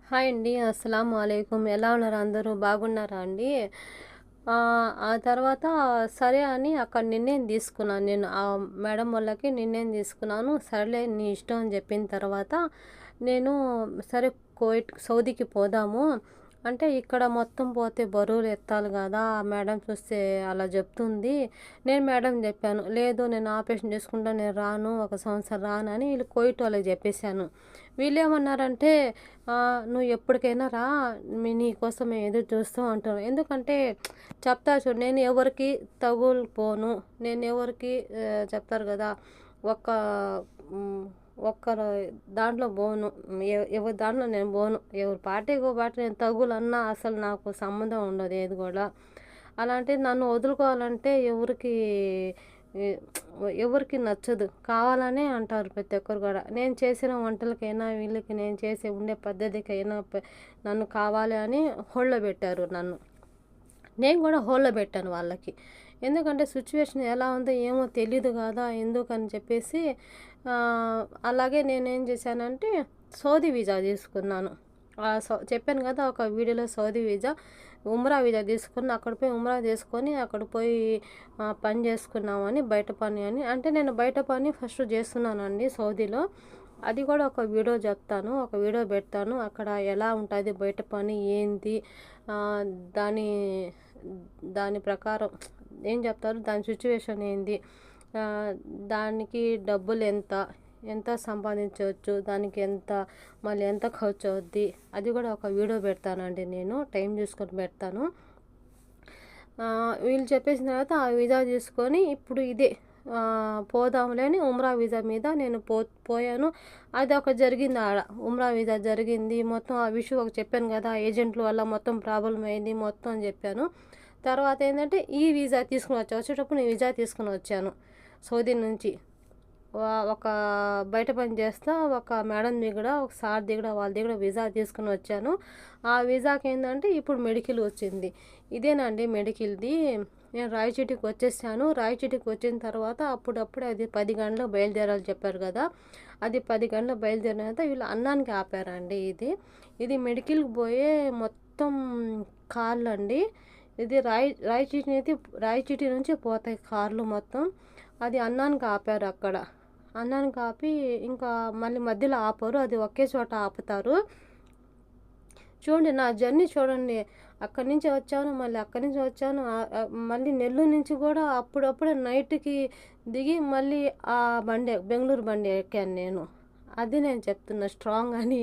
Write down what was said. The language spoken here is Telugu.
హాయ్ అండి. అస్సలాము అలైకుం. ఎలా ఉన్నారు అందరూ? బాగున్నారా అండి? ఆ తర్వాత సరే అని అక్కడ నిర్ణయం తీసుకున్నాను నేను. మేడం వాళ్ళకి నిర్ణయం తీసుకున్నాను. సరేలే నీ ఇష్టం అని చెప్పిన తర్వాత నేను సరే సౌదీకి పోదాము. అంటే ఇక్కడ మొత్తం పోతే బరువులు ఎత్తాలి కదా! ఆ మేడం చూస్తే అలా చెప్తుంది. నేను మేడం చెప్పాను. లేదు నేను ఆపరేషన్ చేసుకుంటా నేను రాను. ఒక సంవత్సరం రానని వీళ్ళు కువైట్ వాళ్ళకి చెప్పేసాను. వీళ్ళేమన్నారంటే నువ్వు ఎప్పటికైనా రా నీకోసం మేము ఎదురు చూస్తాం అంటారు. ఎందుకంటే చెప్తారు చూడు, నేను ఎవరికి తగులుపోను, నేను ఎవరికి చెప్తారు కదా, ఒక్క మ్, ఒక్కరు దాంట్లో పోను, ఎవరి దాంట్లో నేను పోను, ఎవరి పార్టీకి పార్టీ నేను తగులన్నా అసలు నాకు సంబంధం ఉండదు ఏది కూడా. అలాంటిది నన్ను వదులుకోవాలంటే ఏ, ఎవరికి నచ్చదు, కావాలనే అంటారు ప్రతి ఒక్కరు కూడా. నేను చేసిన వంటలకైనా వీళ్ళకి నేను చేసే ఉండే పద్ధతికైనా నన్ను కావాలి అని హోల్డ్లో పెట్టారు నన్ను. నేను కూడా హోల్డ్లో పెట్టాను వాళ్ళకి. ఎందుకంటే సిచ్యువేషన్ ఎలా ఉందో ఏమో తెలీదు కదా, ఎందుకని చెప్పేసి అలాగే నేనేం చేశానంటే సౌదీ వీజా తీసుకున్నాను. చెప్పాను కదా ఒక వీడియోలో, సౌదీ వీజా ఉమ్రా వీజా తీసుకుని అక్కడ పోయి ఉమ్రా చేసుకొని అక్కడ పోయి పని చేసుకున్నామని, బయట పని అని. అంటే నేను బయట పని ఫస్ట్ చేస్తున్నానండి సౌదీలో. అది కూడా ఒక వీడియో చెప్తాను, ఒక వీడియో పెడతాను. అక్కడ ఎలా ఉంటుంది బయట పని ఏంటి, ఆ, దాని దాని ప్రకారం ఏం చెప్తారు, దాని సిచ్యువేషన్ ఏంది, ఆ, దానికి డబ్బులు ఎంత ఎంత సంపాదించవచ్చు, దానికి ఎంత మళ్ళీ ఎంత ఖర్చు అవుద్ది, అది కూడా ఒక వీడియో పెడతానండి. నేను టైం చూసుకొని పెడతాను. వీళ్ళు చెప్పేసిన తర్వాత ఆ వీజా తీసుకొని ఇప్పుడు ఇదే పోదాంలే అని ఉమ్రా వీజా మీద నేను పోయాను. అది ఒక జరిగింది ఆడ, ఉమ్రా వీజా జరిగింది. మొత్తం ఆ విషయం ఒక చెప్పాను కదా, ఏజెంట్ల వల్ల మొత్తం ప్రాబ్లం అయింది మొత్తం అని చెప్పాను. తర్వాత ఏంటంటే ఈ వీజా తీసుకుని వచ్చేటప్పుడు నేను వీజా తీసుకుని వచ్చాను సౌదీ నుంచి. ఒక బయట పని చేస్తా ఒక మేడం దగ్గర, ఒక సార్ దగ్గర, వాళ్ళ దగ్గర వీజా తీసుకుని వచ్చాను. ఆ వీజాకి ఏంటంటే ఇప్పుడు మెడికల్ వచ్చింది. ఇదేనండి మెడికల్ది. నేను రాయచోటికి వచ్చేసాను. రాయచోటికి వచ్చిన తర్వాత అప్పుడప్పుడు అది 10 గంటలకు బయలుదేరాలి చెప్పారు కదా, అది 10 గంటలకు బయలుదేరిన తర్వాత వీళ్ళు అన్నానికి ఆపారండి. ఇది మెడికల్కి పోయే మొత్తం కార్లు అండి. ఇది రాయచోటి నుంచి పోతాయి కార్లు మొత్తం. అది అన్నానికి ఆపారు అక్కడ. అన్నానికి ఆపి ఇంకా మళ్ళీ మధ్యలో ఆపరు, అది ఒకే చోట ఆపుతారు. చూడండి నా జర్నీ చూడండి. అక్కడి నుంచి వచ్చాను, మళ్ళీ అక్కడి నుంచి వచ్చాను, మళ్ళీ నెల్లూరు నుంచి కూడా అప్పుడప్పుడే నైట్కి దిగి మళ్ళీ ఆ బండి బెంగళూరు బండి ఎక్కాను నేను. అది నేను చెప్తున్నా స్ట్రాంగ్ అని.